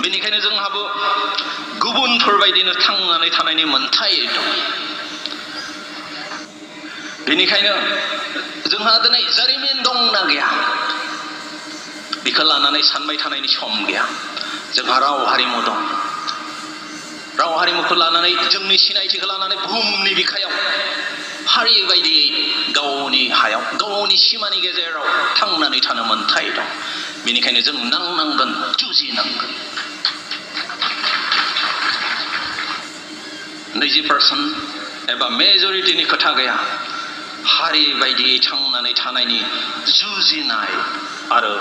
बेनिखायनो जोंहाबो गुबुनफोरबायदिनो थांनानै थानायनि मोन्थाय दं। बेनिखायनो जोंहा दिनै जारिमिन दंना गैया बेखौ लानानै सानबाय थानायनि सम गैया। जोंहा राव हारिमु दं। राव हारिमुखौ लानानै जोंनि सिनायथिखौ लानानै बुहुमनि बिखायाव हारि बायदियै गावनि हायाव गावनि सिमानि गेजेराव थांनानै थानो मोन्थाय दं। बेनिखायनो जों नांनांगोन, जुजिनांगोन। 20% एबा मेजरिटिनि खोथा गैया। हारि बायदियै थांनानै थानायनि जुजिनाय आरो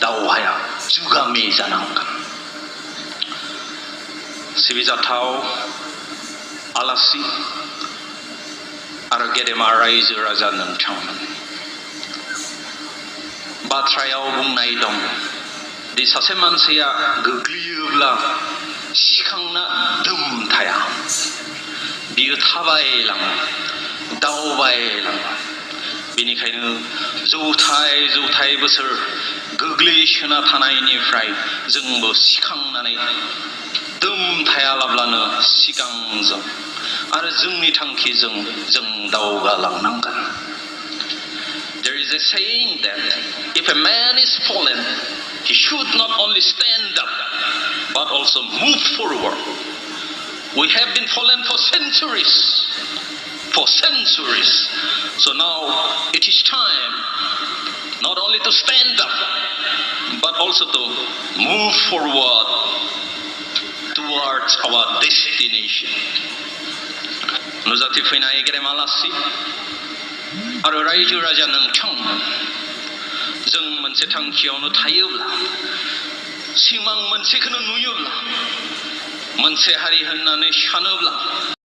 दावहाया जुगामि जानांगोन। सिबिजाथाव आलासि आरो गेदेमा रायजो राजा नोंथांमोन, बाथ्रायाव बुंनाय दं दि सासे मानसिया गोग्लैयोब्ला सिखांना दोम थाया, बियो थाबायलाङो, दावबायलाङो। बेनिखायनो जौथाय बोसोर गोग्लैसोना थानायनिफ्राय जोंबो सिखांनानै दोम थायालाब्लानो सिगांजों आरो जोंनि थांखिजों जों दावगालांनांगोन। There is a saying that if a man is fallen, he should not only stand up but also move forward. We have been fallen for centuries. So now it is time not only to stand up but also to move forward towards our destination. नुजाथि फैनाय गेदेमा आलासि आरो रायजो राजा नोंथांमोन, जों मोनसे थांखियावनो थायोब्ला, सिमां मोनसेखौनो नुयोब्ला, मोनसे हारि होननानै सानोब्ला